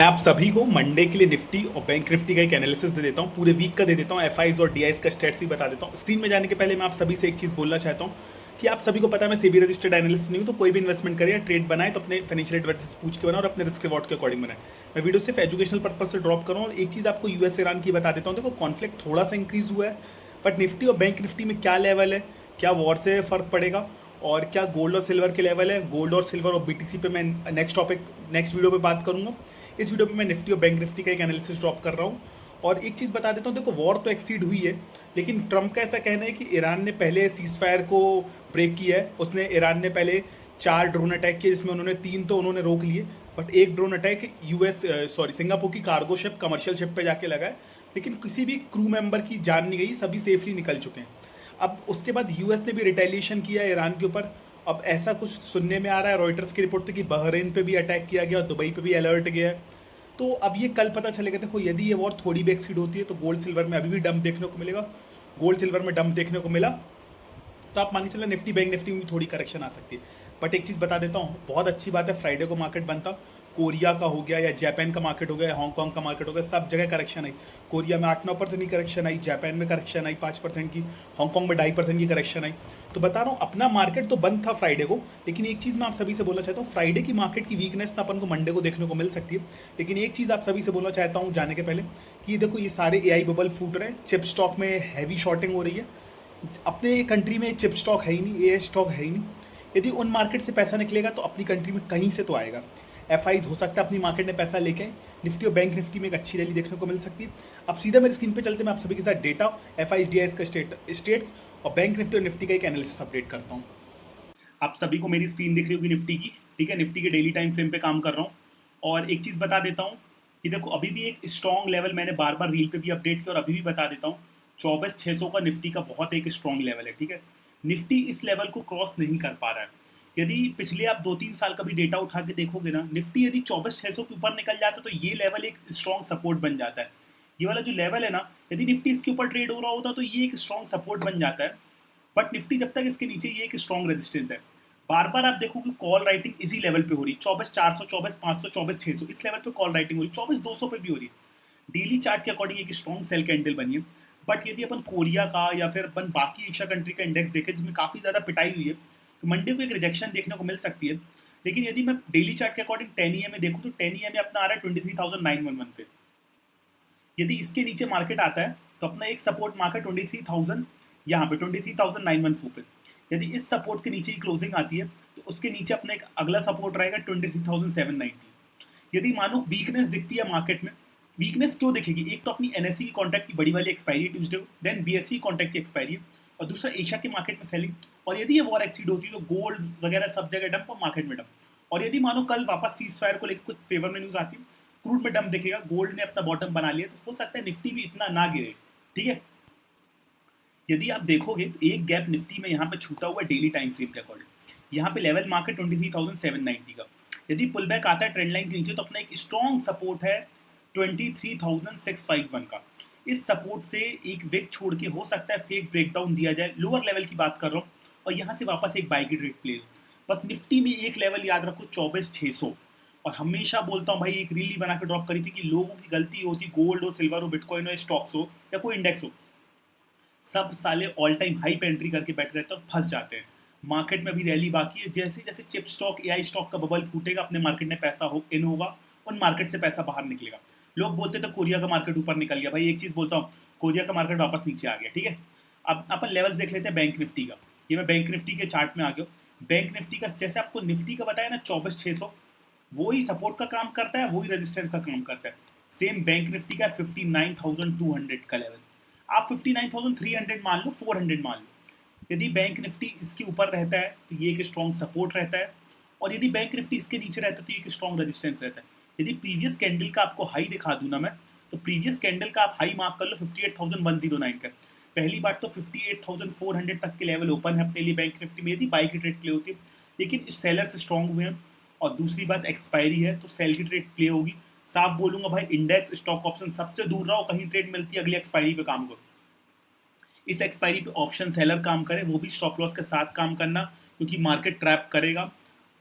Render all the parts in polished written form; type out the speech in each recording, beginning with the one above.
मैं आप सभी को मंडे के लिए निफ्टी और बैंक निफ्टी का एक एनालिसिस दे देता हूँ, पूरे वीक का दे देता हूँ, एफआईज और डीआईज का स्टेट्स भी बता देता हूँ। स्क्रीन में जाने के पहले मैं आप सभी से एक चीज़ बोलना चाहता हूँ कि आप सभी को पता है मैं सेबी रजिस्टर्ड एनालिस्ट नहीं हूँ, तो कोई भी इन्वेस्टमेंट करे या ट्रेड बनाए तो अपने फाइनेंशियल एडवाइजर पूछ के बनाए और अपने रिस्क रिवॉर्ड के अकॉर्डिंग बनाए। मैं वीडियो सिर्फ एजुकेशनल पर्पज से ड्रॉप करूँ और एक चीज़ आपको यूएस ईरान की बता देता हूँ। देखो कॉन्फ्लिक्ट थोड़ा सा इंक्रीज हुआ है, बट निफ्टी और बैंक निफ्टी में क्या लेवल है, क्या वॉर से फर्क पड़ेगा और क्या गोल्ड और सिल्वर के लेवल है, गोल्ड और सिल्वर और बीटीसी पे मैं नेक्स्ट वीडियो पे बात करूंगा। इस वीडियो पे मैं निफ्टी और बैंक निफ्टी का एक एनालिसिस ड्रॉप कर रहा हूँ और एक चीज़ बता देता हूँ। देखो वॉर तो एक्सीड हुई है, लेकिन ट्रम्प का ऐसा कहना है कि ईरान ने पहले सीज फायर को ब्रेक किया है। उसने ईरान ने पहले 4 ड्रोन अटैक किए, जिसमें उन्होंने 3 तो उन्होंने रोक लिए, बट एक ड्रोन अटैक सिंगापुर की कार्गो शिप, कमर्शियल शिप पे जाके लगा है, लेकिन किसी भी क्रू मेंबर की जान नहीं गई, सभी सेफली निकल चुके हैं। अब उसके बाद यूएस ने भी रिटेलिएशन किया है ईरान के ऊपर। अब ऐसा कुछ सुनने में आ रहा है, रॉयटर्स की रिपोर्ट थी कि बहरीन पे भी अटैक किया गया, दुबई पे भी अलर्ट गया है। तो अब ये कल पता चलेगा। देखो यदि ये वॉर थोड़ी भी एक्सीड होती है तो गोल्ड सिल्वर में अभी भी डंप देखने को मिलेगा। गोल्ड सिल्वर में डंप देखने को मिला तो आप मान के चलो निफ्टी बैंक निफ्टी में भी थोड़ी करेक्शन आ सकती है। बट एक चीज़ बता देता हूँ, बहुत अच्छी बात है, फ्राइडे को मार्केट बनता, कोरिया का हो गया या जापान का मार्केट हो गया या हांगकांग का मार्केट हो गया, सब जगह करेक्शन आई। कोरिया में 8-9% की करेक्शन आई, जापान में करेक्शन आई 5% की, हांगकांग में 2.5% की करेक्शन आई। तो बता रहा हूँ अपना मार्केट तो बंद था फ्राइडे को, लेकिन एक चीज़ मैं आप सभी से बोलना चाहता हूँ, फ्राइडे की मार्केट की वीकनेस ना अपन को मंडे को देखने को मिल सकती है। लेकिन एक चीज़ आप सभी से बोलना चाहता हूँ जाने के पहले कि देखो ये सारे एआई बबल फूट रहे हैं, चिप स्टॉक में हैवी शॉर्टिंग हो रही है। अपने कंट्री में चिप स्टॉक है ही नहीं, ए स्टॉक है ही नहीं। यदि उन मार्केट से पैसा निकलेगा तो अपनी कंट्री में कहीं से तो आएगा। एफआईज हो सकता है अपनी मार्केट में पैसा लेके आए, निफ्टी और बैंक निफ्टी में एक अच्छी रैली देखने को मिल सकती है। अब सीधा मेरी स्क्रीन पे चलते मैं आप सभी के साथ डेटा, एफआईज डीआईज का स्टेट्स और बैंक निफ्टी और निफ्टी का एक एनालिसिस अपडेट करता हूँ। आप सभी को मेरी स्क्रीन दिख रही होगी निफ्टी की, ठीक है। निफ्टी के डेली टाइम फ्रेम पे काम कर रहा हूँ और एक चीज़ बता देता हूँ कि देखो अभी भी एक स्ट्रॉन्ग लेवल मैंने बार बार रील पे भी अपडेट किया और अभी भी बता देता हूँ, 24,600 का निफ्टी का बहुत एक स्ट्रॉन्ग लेवल है, ठीक है। निफ्टी इस लेवल को क्रॉस नहीं कर पा रहा है। यदि पिछले आप 2-3 साल का भी डेटा उठा के देखोगे ना, निफ्टी यदि 24,600 के ऊपर निकल जाता तो ये लेवल एक स्ट्रॉन्ग सपोर्ट बन जाता है। ये वाला जो लेवल है ना, यदि निफ्टी इसके ऊपर ट्रेड हो रहा होता तो ये एक स्ट्रॉन्ग सपोर्ट बन जाता है। बट निफ्टी जब तक इसके नीचे, ये एक स्ट्रॉन्ग रेजिस्टेंस है। बार बार आप देखो कि कॉल राइटिंग इसी लेवल पे हो रही है, 24,400, 24,500, 24,600, इस लेवल पे कॉल राइटिंग हो रही है, 24,200 पे भी हो रही है। डेली चार्ट के अकॉर्डिंग एक स्ट्रॉन्ग सेल कैंडल बनी है। बट यदि अपन कोरिया का या फिर अपन बाकी एशिया कंट्री का इंडेक्स देखें जिसमें काफ़ी ज़्यादा पिटाई हुई है, तो मंडे को एक रिजेक्शन देखने को मिल सकती है। लेकिन यदि मैं डेली चार्ट के अकॉर्डिंग 10 EM में देखूँ तो 10 EM में अपना आ रहा है 23,911 पे। यदि इसके नीचे मार्केट आता है तो अपना एक सपोर्ट मार्क है 23,000, यहाँ पे 23,914 पे। यदि इस सपोर्ट के नीचे ही क्लोजिंग आती है तो उसके नीचे अपना एक अगला सपोर्ट रहेगा 23,790। यदि मानो वीकनेस दिखती है मार्केट में, वीकनेस क्यों दिखेगी, एक तो अपनी एनएससी की कॉन्ट्रैक्ट की बड़ी वाली एक्सपायरी ट्यूजडे को, देन बीएससी कॉन्ट्रैक्ट की एक्सपायरी, और दूसरा एशिया के मार्केट में सेलिंग। और यदि ये वॉर एक्सीड होती है तो गोल्ड वगैरह सब जगह डंप और मार्केट में डंप। और यदि मानो कल वापस सीज फायर को लेकर कुछ फेवर में न्यूज आती है, क्रूड में डंप दिखेगा, गोल्ड ने अपना बॉटम बना लिया, तो हो सकता है निफ्टी भी इतना ना गिरे, ठीक है। यदि आप देखोगे तो एक गैप निफ्टी में यहाँ पे छूटा हुआ डेली टाइम फ्रेम के अकॉर्डिंग, यहाँ पे लेवल मार्केट 23,790 का। यदि पुल बैक आता है ट्रेंड लाइन के नीचे तो अपना एक स्ट्रॉन्ग सपोर्ट है 23,651 का। इस सपोर्ट से एक विक छोड़ के हो सकता है फेक ब्रेकडाउन दिया जाए, लोअर लेवल की बात कर रहा हूँ, और यहाँ से वापस एक बाई की ट्रेड प्ले हो। बस निफ्टी में एक लेवल याद रखो 24,600। और हमेशा बोलता हूँ भाई, एक रील बना के ड्रॉप करी थी कि लोगों की गलती होती, गोल्ड हो, सिल्वर हो, बिटकॉइन हो, स्टॉक्स हो या कोई इंडेक्स हो, सब साले ऑल टाइम हाई पे एंट्री करके बैठे रहते हैं और फंस जाते हैं। मार्केट में भी रैली बाकी है, जैसे जैसे चिप स्टॉक, एआई स्टॉक का बबल फूटेगा, अपने मार्केट में पैसा इन होगा, उन मार्केट से पैसा बाहर निकलेगा। लोग बोलते थे कोरिया का मार्केट ऊपर निकल गया, भाई एक चीज बोलता हूँ, कोरिया का मार्केट वापस नीचे आ गया, ठीक है। अब अपन लेवल्स देख लेते हैं बैंक निफ्टी का। ये मैं बैंक निफ्टी के चार्ट में आ गया हूँ। बैंक निफ्टी का जैसे आपको निफ्टी का बताया ना 24,600, वही सपोर्ट का काम करता है, वही रेजिस्टेंस का काम करता है। सेम बैंक निफ्टी का 59,200 का लेवल, आप 59,300 मान लो, 400 मान लो। यदि बैंक निफ्टी इसके ऊपर रहता है तो ये एक स्ट्रॉन्ग सपोर्ट रहता है, और यदि बैंक निफ्टी इसके नीचे रहता है तो ये एक स्ट्रॉन्ग रेजिस्टेंस रहता है। यदि प्रीवियस कैंडल का आपको हाई दिखा दूं ना मैं, तो प्रीवियस कैंडल का आप हाई मार्क कर लो 58,109 का। पहली बात तो 58,400 तक के लेवल ओपन है अपने लिए बैंक निफ्टी में, यदि बाई की ट्रेड प्ले होती है, लेकिन इस सेलर से स्ट्रॉन्ग हुए हैं। और दूसरी बात एक्सपायरी है तो सेल की ट्रेड प्ले होगी। साफ बोलूंगा भाई, इंडेक्स, स्टॉक ऑप्शन सबसे दूर रहो, कहीं ट्रेड मिलती है अगली एक्सपायरी पे काम करो। इस एक्सपायरी पे ऑप्शन सेलर काम करे, वो भी स्टॉप लॉस के साथ काम करना, क्योंकि मार्केट ट्रैप करेगा।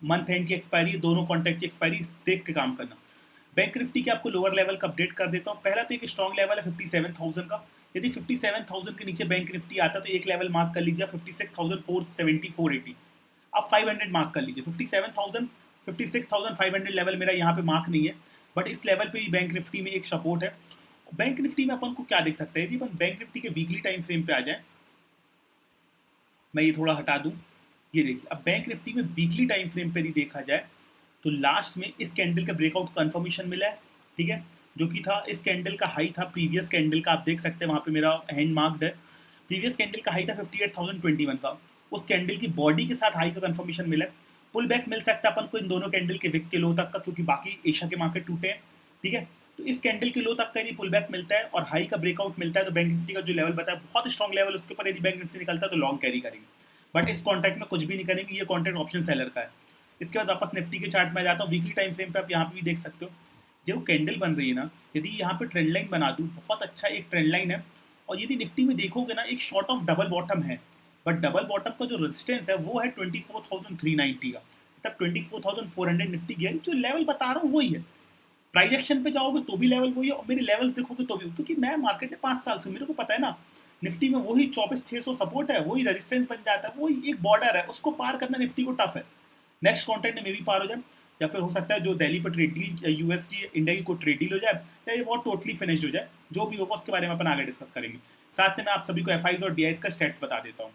मंथ एंड की एक्सपायरी, दोनों कॉन्ट्रैक्ट की एक्सपायरी देख के काम करना। बैंक निफ्टी के आपको लोअर लेवल का अपडेट कर देता हूँ। पहला तो एक स्ट्रॉन्ग लेवल है 57,000 का। यदि 57,000 के नीचे बैंक निफ्टी आता तो एक लेवल मार्क कर लीजिए 56,470 480। अब 500 मार्क कर लीजिए। 57,000 56,500 लेवल मेरा यहाँ पे मार्क नहीं है, बट इस लेवल पे भी बैंक निफ्टी में एक सपोर्ट है। बैंक निफ्टी में अपन को क्या देख सकते हैं, यदि अपन बैंक निफ्टी के वीकली टाइम फ्रेम पे आ जाए, मैं ये थोड़ा हटा दूं, ये देखिए अब बैंक निफ्टी में वीकली टाइम फ्रेम पे यदि देखा जाए तो लास्ट में इस कैंडल का ब्रेकआउट कंफर्मेशन मिला है, ठीक है, जो कि था इस कैंडल का हाई था प्रीवियस कैंडल का, आप देख सकते हैं वहां पे मेरा हैंड मार्क्ड है। प्रीवियस कैंडल का हाई था 58,021 का, उस कैंडल की बॉडी के साथ हाई का कंफर्मेशन मिला है। पुल बैक मिल सकता है अपन को इन दोनों कैंडल के विक के लो तक का, क्योंकि बाकी एशिया के मार्केट टूटे हैं, ठीक है। तो इस कैंडल के लो तक का यदि पुल बैक मिलता है और हाई का ब्रेकआउट मिलता है तो बैंक निफ्टी का जो लेवल बताया बहुत स्ट्रॉन्ग लेवल, उसके ऊपर यदि बैंक निफ्टी निकलता है तो लॉन्ग कैरी करेंगे, बट इस कॉन्ट्रैक्ट में कुछ भी नहीं करेंगे, ये कॉन्ट्रैक्ट ऑप्शन सेलर का है। इसके बाद वापस निफ्टी के चार्ट में जाता हूँ, वीकली टाइम फ्रेम पे आप यहाँ पे भी देख सकते हो जो कैंडल बन रही है ना, यदि यहाँ पे ट्रेंड लाइन बना दूँ, बहुत अच्छा एक ट्रेंड लाइन है। और यदि निफ्टी में देखोगे ना एक शॉर्ट ऑफ डबल बॉटम है, बट डबल बॉटम का जो रेजिस्टेंस है वो है 24,390 का, मतलब 24,400 निफ्टी गया, जो लेवल बता रहा हूँ वही है। प्राइस एक्शन पे जाओगे तो भी लेवल वही है, और मेरे लेवल्स देखोगे तो भी, क्योंकि मैं मार्केट में 5 साल से, मेरे को पता है ना निफ्टी में वही 24,600 सपोर्ट है, वही रेजिस्टेंस बन जाता है, वही एक बॉर्डर है, उसको पार करना निफ्टी को टफ है। नेक्स्ट कॉन्ट्रैक्ट में भी पार हो जाए, या फिर हो सकता है जो दिल्ली पर ट्रेड डील यूएस की इंडिया की कोई ट्रेड डील हो जाए, या ये वॉर टोटली फिनिश्ड हो जाए, जो भी होगा उसके बारे में अपन आगे डिस्कस करेंगे। साथ में मैं आप सभी को एफआईज और डीआईज का स्टेट्स बता देता हूँ।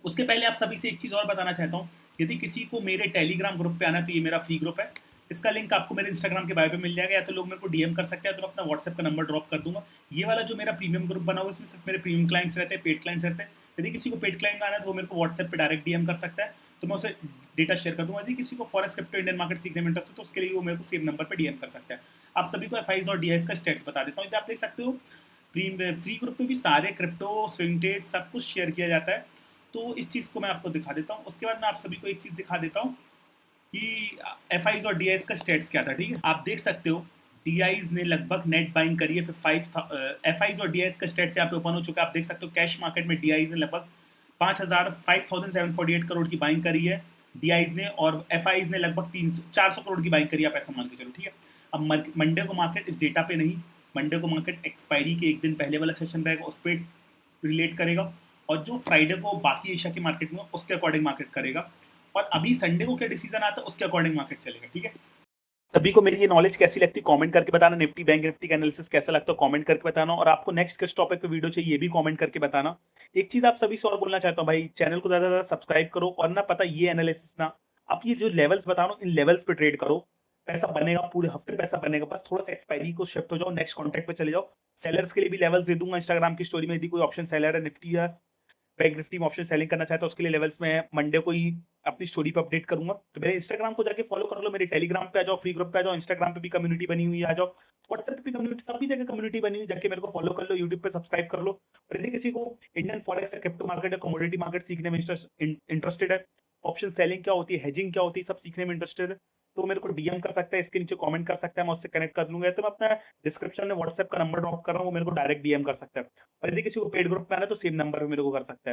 उसके पहले आप सभी से एक चीज़ और बताना चाहता हूँ, यदि किसी को मेरे टेलीग्राम ग्रुप पे आना है तो ये मेरा फ्री ग्रुप है, इसका लिंक आपको मेरे इंस्टाग्राम के बायो पे मिल जाएगा, या तो लोग मेरे को डीएम कर सकते हैं, तो मैं अपना व्हाट्सएप का नंबर ड्रॉप कर दूंगा। ये वाला जो मेरा प्रीमियम ग्रुप बना हुआ है इसमें सिर्फ मेरे प्रीमियम क्लाइंट्स रहते हैं, पेड क्लाइंट्स रहते हैं। यदि किसी को पेड क्लाइंट आना है तो वो मेरे को व्हाट्सएप पे डायरेक्ट डीएम कर सकता है, तो मैं उसे डेटा शेयर कर दूंगा। यदि किसी को फॉरेक्स क्रिप्टो इंडियन मार्केट सीखने में इंटरेस्ट है तो उसके लिए वो मेरे को सेम नंबर पर डीएम कर सकता है। आप सभी को एफआईज और डीआईज का स्टेट्स बता देता हूँ, आप देख सकते हो फ्री ग्रुप में भी सारे क्रिप्टो स्विंग ट्रेड सब कुछ शेयर किया जाता है। तो इस चीज़ को मैं आपको दिखा देता हूँ। उसके बाद मैं आप सभी को एक चीज़ दिखा देता हूँ कि एफआईज और डीआईज का स्टेट्स क्या था, ठीक है। आप देख सकते हो डीआईज ने लगभग नेट बाइंग करी है, फिर 5 एफआईज और डीआईज का स्टेट्स यहाँ पे ओपन हो चुका है। आप देख सकते हो कैश मार्केट में डीआईज ने लगभग 5,748 करोड़ की बाइंग करी है डीआईज ने, और एफआईज ने लगभग 400 करोड़ की बाइंग करी है, आप ऐसा मान के चलो, ठीक है। अब मंडे को मार्केट इस डेटा पे नहीं, मंडे को मार्केट एक्सपायरी के एक दिन पहले वाला सेशन रहेगा उस पर रिलेट करेगा, और जो फ्राइडे को बाकी एशिया की मार्केट में उसके अकॉर्डिंग मार्केट करेगा, और अभी संडे को क्या डिसीजन आता है उसके अकॉर्डिंग मार्केट चलेगा, ठीक है। सभी को मेरी ये नॉलेज कैसी लगती है कमेंट करके बताना, निफ्टी बैंक निफ्टी का एनालिसिस कैसा लगता है कमेंट करके बताना, और आपको नेक्स्ट किस टॉपिक पे वीडियो चाहिए ये भी कमेंट करके बताना। एक चीज आप सभी से और बोलना चाहता हूँ भाई, चैनल को ज्यादा ज्यादा सब्सक्राइब करो, और ना पता ये एनालिसिस ना आप ये जो लेवल्स बता रहा हूँ इन लेवल्स पे ट्रेड करो, पैसा बनेगा, पूरे हफ्ते पैसा बनेगा, बस थोड़ा सा एक्सपायरी को शिफ्ट हो जाओ, नेक्स्ट कॉन्ट्रैक्ट पे चले जाओ। सेलर्स के लिए भी लेवल्स दे दूंगा इंस्टाग्राम की स्टोरी में, यदि कोई ऑप्शन सेलर है निफ्टी या बैंक निफ्टी में ऑप्शन सेलिंग करना चाहता है उसके लिए लेवल्स में मंडे को ही अपनी स्टोरी पे अपडेट करूंगा। तो मेरे इंस्टाग्राम को जाके फॉलो कर लो, मेरे टेलीग्राम पे आ जाओ, फ्री ग्रुप पे आ जाओ, इंस्टाग्राम पे भी कम्युनिटी बनी हुई है, आ जाओ, व्हाट्सएप पे भी कम्युनिटी, सभी जगह कम्युनिटी बनी हुई है, जाके मेरे को फॉलो कर लो, यूट्यूब पे सब्सक्राइब कर लो। और यदि किसी को इंडियन फॉरेक्स या क्रिप्टो मार्केट या कमोडिटी मार्केट सीखने में इंटरेस्टेड है, ऑप्शन सेलिंग क्या होती है, हेजिंग क्या होती है, सब सीखने में इंटरेस्टेड है, तो मेरे को डीएम कर सकता है, इसके नीचे कमेंट कर सकता है, मैं उससे कनेक्ट कर लूंगा। तो मैं अपना डिस्क्रिप्शन में व्हाट्सएप का नंबर ड्रॉप कर रहा हूँ, वो मेरे को डायरेक्ट डीएम कर सकता है। और यदि किसी को पेड ग्रुप में आना है तो सेम नंबर पे मेरे को कर सकता है।